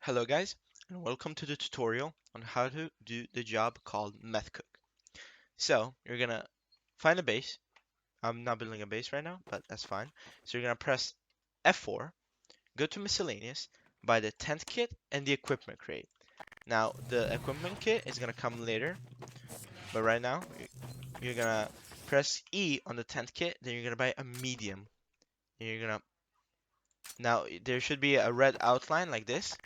Hello guys, and welcome to the tutorial on how to do the job called Meth Cook. So, you're gonna find a base. I'm not building a base right now, but that's fine. So you're gonna press F4, go to miscellaneous, buy the tent kit and the equipment crate. Now, the equipment kit is gonna come later, but right now, you're gonna press E on the tent kit, then you're gonna buy a medium. And you're gonna Now there should be a red outline like this,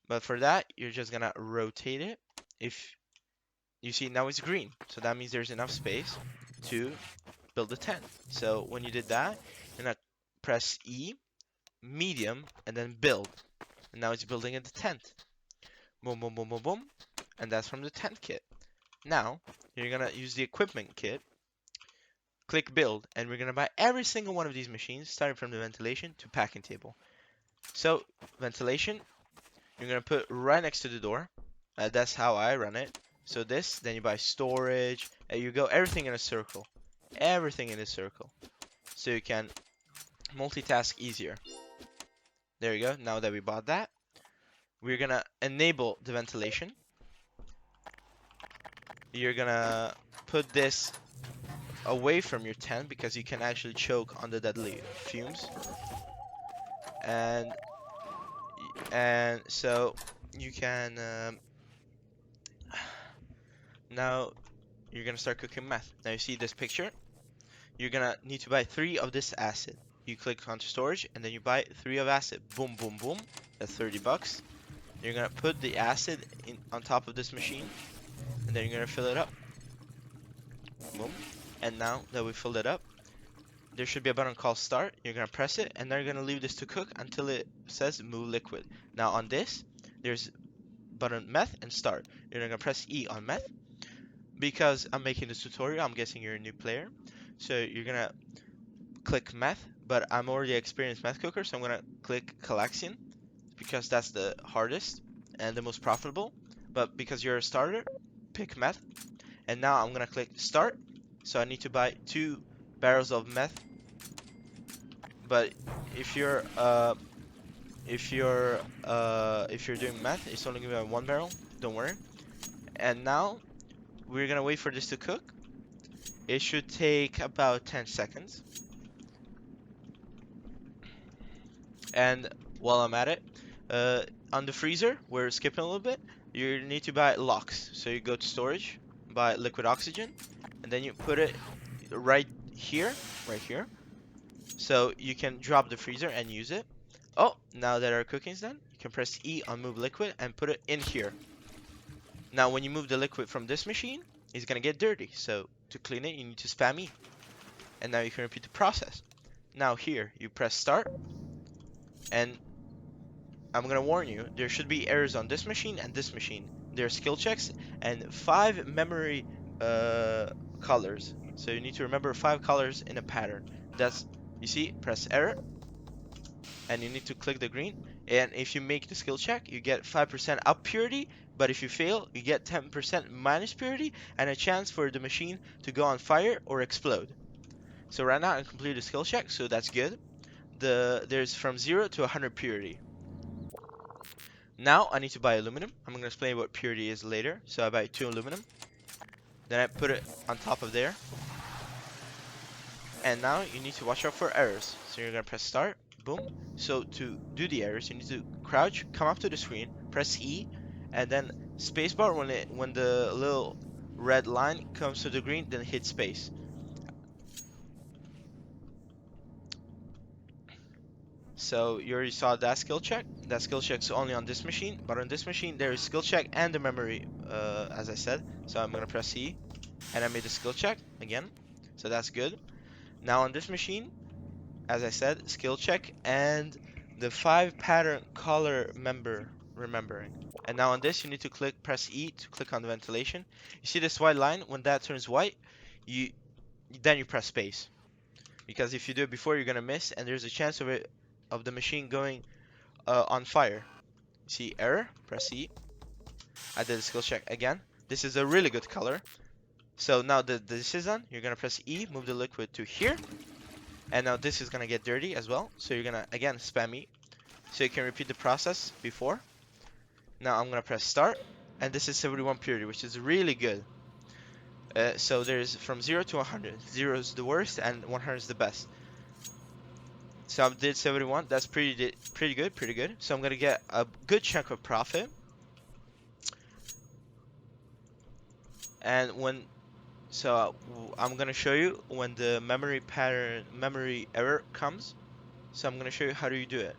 but for that, you're just gonna rotate it. If you see now it's green, so that means there's enough space to build the tent. So when you did that, you're gonna press E, medium, and then build. And now it's building in the tent. Boom, boom, boom, boom, boom. And that's from the tent kit. Now, you're gonna use the equipment kit, click build, and we're gonna buy every single one of these machines, starting from the ventilation to packing table. So, ventilation, you're gonna put right next to the door. That's how I run it. So this, then you buy storage, and you go everything in a circle. Everything in a circle. So you can multitask easier. There you go. Now that we bought that, we're gonna enable the ventilation. You're gonna put this away from your tent because you can actually choke on the deadly fumes. And so you can now you're gonna start cooking meth. Now you see this picture. You're gonna need to buy 3 of this acid. You click onto storage and then you buy 3 of acid. Boom, boom, boom. That's 30 bucks. You're gonna put the acid on top of this machine and then you're gonna fill it up. Boom. And now that we filled it up, there should be a button called start. You're gonna press it and then you're gonna leave this to cook until it says move liquid. Now on this, there's button meth and start. You're gonna press E on meth. Because I'm making this tutorial, I'm guessing you're a new player. So you're gonna click meth, but I'm already experienced meth cooker, so I'm gonna click Calaxian because that's the hardest and the most profitable. But because you're a starter, pick meth. And now I'm gonna click start. So I need to buy 2 barrels of meth. But if you're doing meth, it's only gonna be 1 barrel. Don't worry. And now we're gonna wait for this to cook. It should take about 10 seconds. And while I'm at it, on the freezer, we're skipping a little bit. You need to buy locks. So you go to storage, buy liquid oxygen, and then you put it right here, so you can drop the freezer and use it. Oh, now that our cooking's done, you can press E on move liquid and put it in here. Now when you move the liquid from this machine, it's gonna get dirty. So to clean it, you need to spam E. And now you can repeat the process. Now here, you press start, and I'm gonna warn you, there should be errors on this machine and this machine. There are skill checks and 5 memory colors. So you need to remember 5 colors in a pattern. That's, you see, press error, and you need to click the green. And if you make the skill check, you get 5% up purity, but if you fail, you get 10% minus purity and a chance for the machine to go on fire or explode. So right now I completed the skill check, so that's good. There's from 0 to 100 purity. Now I need to buy aluminum. I'm going to explain what purity is later. So I buy 2 aluminum. Then I put it on top of there. And now you need to watch out for errors. So you're going to press start. Boom. So to do the errors, you need to crouch, come up to the screen, press E, and then spacebar when the little red line comes to the green, then hit space. So you already saw that skill check. That skill check's only on this machine, but on this machine there is skill check and the memory, as I said. So I'm gonna press C, and I made the skill check again. So that's good. Now on this machine, as I said, skill check and the 5 pattern color remembering. And now on this, you need to press E to click on the ventilation. You see this white line? When that turns white, then you press space. Because if you do it before, you're gonna miss, and there's a chance of the machine going on fire. See error, press E. I did a skill check again. This is a really good color. So now that this is done, you're gonna press E, move the liquid to here. And now this is gonna get dirty as well. So you're gonna again spam E. So you can repeat the process before. Now I'm gonna press start, and this is 71 purity, which is really good. So there's from 0 to 100. 0 is the worst, and 100 is the best. So I did 71. That's pretty good, pretty good. So I'm gonna get a good chunk of profit. And I'm gonna show you when the memory error comes. So I'm gonna show you how do you do it.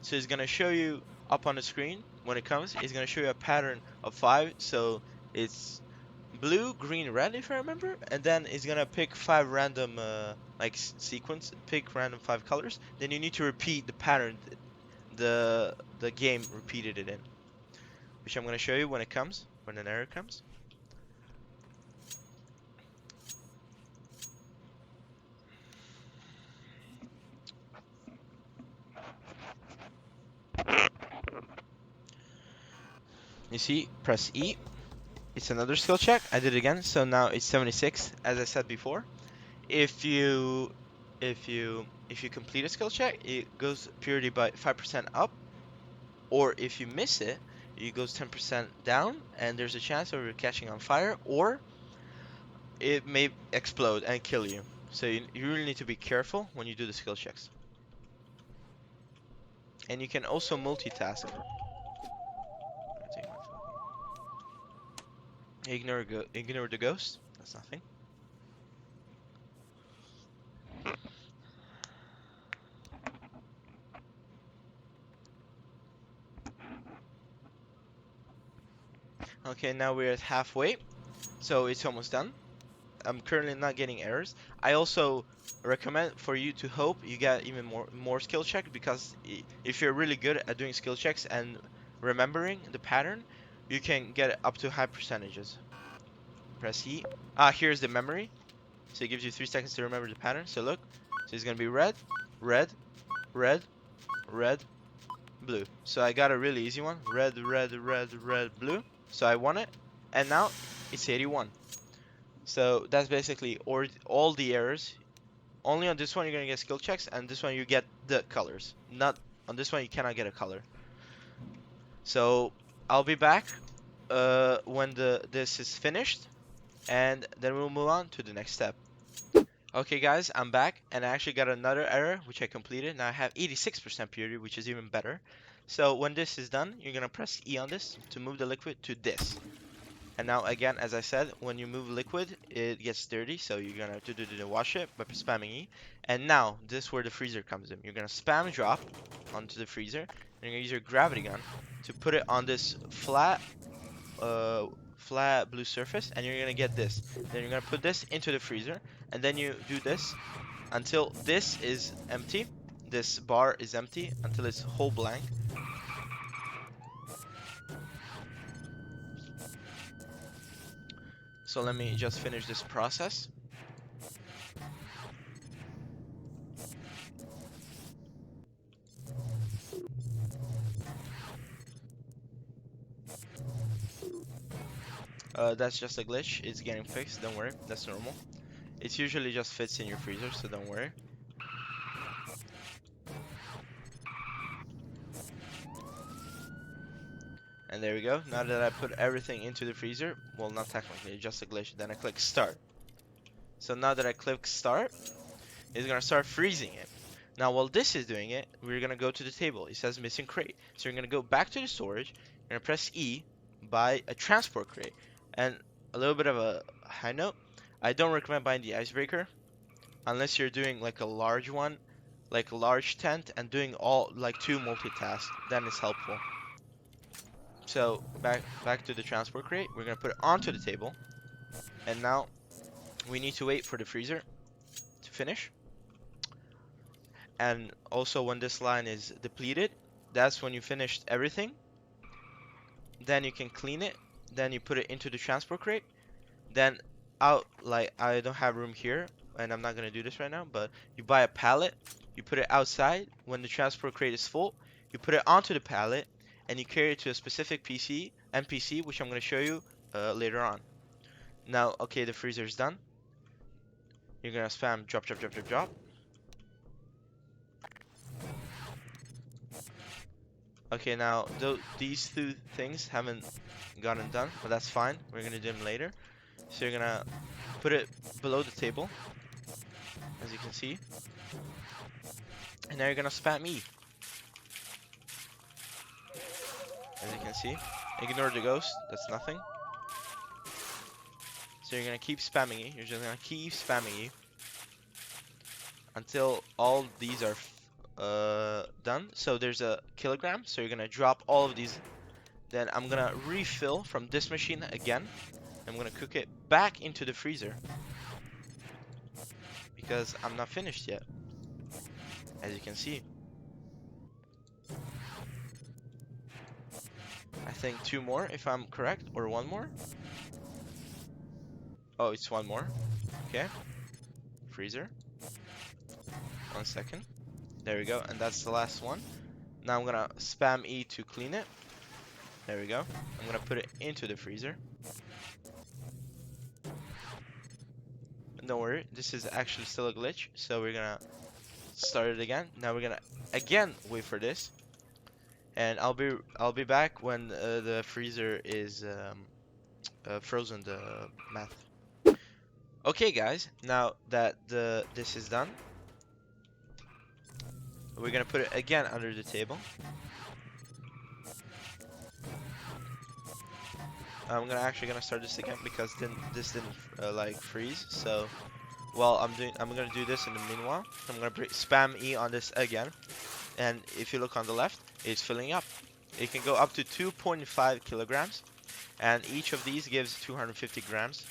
So it's gonna show you up on the screen when it comes. It's gonna show you a pattern of 5. So it's blue, green, red, if I remember, and then it's gonna pick 5 random sequence, pick random 5 colors. Then you need to repeat the pattern the game repeated it in, which I'm gonna show you when it comes, when an error comes. You see, press E. It's another skill check. I did it again, so now it's 76, as I said before. If you complete a skill check, it goes purity by 5% up, or if you miss it, it goes 10% down, and there's a chance of it catching on fire, or it may explode and kill you. So you really need to be careful when you do the skill checks. And you can also multitask. Ignore the ghost. That's nothing. Okay, now we're at halfway, so it's almost done. I'm currently not getting errors. I also recommend for you to hope you get even more skill check, because if you're really good at doing skill checks and remembering the pattern, you can get up to high percentages. Press E. Here's the memory. So it gives you 3 seconds to remember the pattern. So look, so it's gonna be red, red, red, red, blue. So I got a really easy one. Red, red, red, red, blue. So I won it, and now it's 81. So that's basically all the errors. Only on this one you're gonna get skill checks, and this one you get the colors. Not on this one you cannot get a color. So I'll be back when this is finished, and then we'll move on to the next step. Okay guys, I'm back, and I actually got another error which I completed. Now I have 86% purity, which is even better. So when this is done, you're gonna press E on this to move the liquid to this. And now again, as I said, when you move liquid, it gets dirty, so you're gonna have to wash it by spamming E. And now, this is where the freezer comes in. You're gonna spam drop onto the freezer, and you're gonna use your gravity gun to put it on this flat blue surface, and you're gonna get this. Then you're gonna put this into the freezer, and then you do this until this is empty. This bar is empty until it's whole blank. So let me just finish this process. That's just a glitch. It's getting fixed. Don't worry. That's normal. It usually just fits in your freezer, so don't worry. And there we go. Now that I put everything into the freezer, well, not technically, just a glitch. Then I click start. So now that I click start, it's gonna start freezing it. Now while this is doing it, we're gonna go to the table. It says missing crate. So you're gonna go back to the storage. You're gonna press E, buy a transport crate. And a little bit of a high note, I don't recommend buying the icebreaker unless you're doing like a large one, like a large tent, and doing all like 2 multitask. Then it's helpful. So back to the transport crate. We're gonna put it onto the table, and now we need to wait for the freezer to finish. And also when this line is depleted, that's when you finished everything. Then you can clean it. Then you put it into the transport crate. Then I don't have room here, and I'm not gonna do this right now, but you buy a pallet, you put it outside. When the transport crate is full, you put it onto the pallet, and you carry it to a specific NPC, which I'm gonna show you later on. Now, okay, the freezer is done. You're gonna spam drop, drop, drop, drop, drop. Okay, now these two things haven't gotten done, but that's fine. We're gonna do them later. So you're gonna put it below the table, as you can see, and now you're gonna spam E, as you can see. Ignore the ghost, that's nothing. So you're gonna keep spamming E. You're just gonna keep spamming E until all these are done. So there's a kilogram. So you're gonna drop all of these. Then I'm gonna refill from this machine again. I'm gonna cook it back into the freezer because I'm not finished yet, as you can see. I think 2 more if I'm correct, or 1 more. Oh, it's 1 more. Okay. Freezer. 1 second. There we go, and that's the last one. Now I'm gonna spam E to clean it. There we go. I'm gonna put it into the freezer. Don't worry, this is actually still a glitch, so we're gonna start it again. Now we're gonna again wait for this, and I'll be back when the freezer is frozen, the meth. Okay, guys, now that this is done, we're gonna put it again under the table. I'm gonna start this again because this didn't like freeze. So while I'm gonna do this in the meanwhile. I'm gonna spam E on this again, and if you look on the left, it's filling up. It can go up to 2.5 kilograms, and each of these gives 250 grams.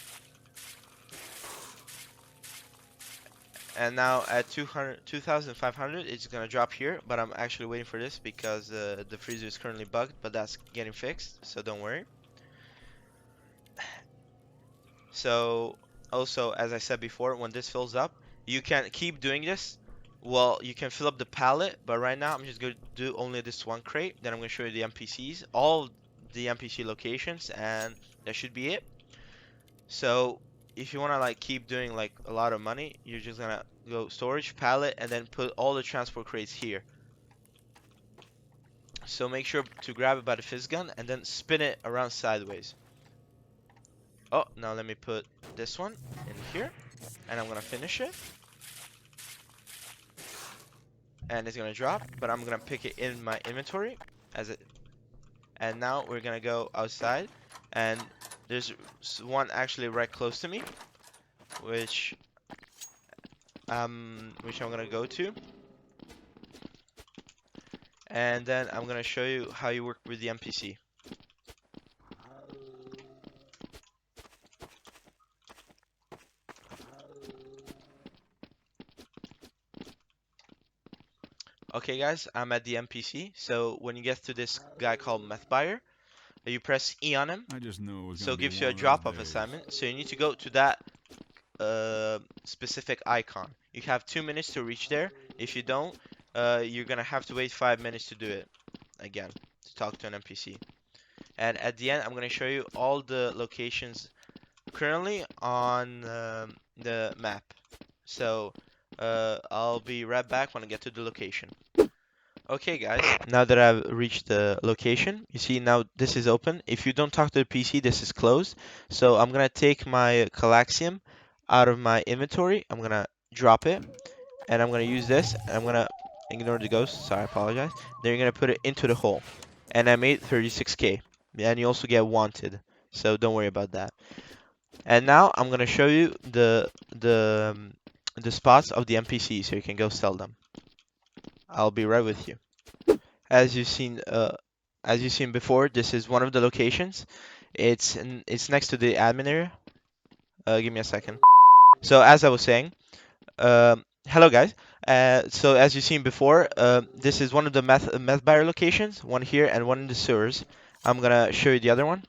And now at 2,500, it's gonna drop here, but I'm actually waiting for this because the freezer is currently bugged, but that's getting fixed, so don't worry. So also, as I said before, when this fills up, you can keep doing this. Well, you can fill up the pallet, but right now I'm just going to do only this one crate. Then I'm going to show you the NPCs, all the NPC locations, and that should be it. So if you want to like keep doing like a lot of money, you're just going to go storage, pallet, and then put all the transport crates here. So make sure to grab it by the fizz gun and then spin it around sideways. Oh, now let me put this one in here, and I'm gonna finish it. And it's gonna drop, but I'm gonna pick it in my inventory as it. And now we're gonna go outside, and there's one actually right close to me, which I'm gonna go to. And then I'm gonna show you how you work with the NPC. Okay, guys, I'm at the NPC. So when you get to this guy called Meth Buyer, you press E on him. I just knew it was So gonna it be gives you a one of those drop-off days. assignment. So you need to go to that specific icon. You have 2 minutes to reach there. If you don't, you're gonna have to wait 5 minutes to do it again, to talk to an NPC. And at the end, I'm gonna show you all the locations currently on the map. So I'll be right back when I get to the location. Okay, guys, now that I've reached the location, you see now this is open. If you don't talk to the PC, this is closed. So I'm gonna take my Calaxium out of my inventory. I'm gonna drop it, and I'm gonna use this. And I'm gonna ignore the ghost. Sorry, I apologize. Then you're gonna put it into the hole, and I made 36k. And you also get wanted, so don't worry about that. And now I'm gonna show you the spots of the NPCs, so you can go sell them. I'll be right with you. As you've seen, before, this is one of the locations. It's next to the admin area. Give me a second. So as I was saying, hello guys. So as you've seen before, this is one of the meth buyer locations. One here and one in the sewers. I'm gonna show you the other one.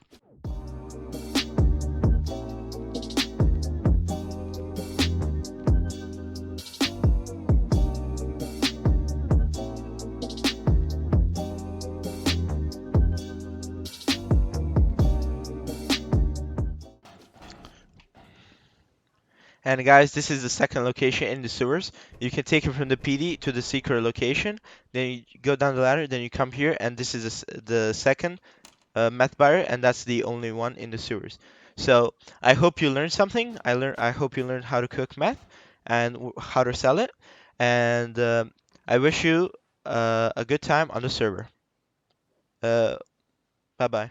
And guys, this is the second location in the sewers. You can take it from the PD to the secret location. Then you go down the ladder. Then you come here, and this is the second meth buyer, and that's the only one in the sewers. So I hope you learned something. I hope you learned how to cook meth and how to sell it. And I wish you a good time on the server. Uh, bye bye.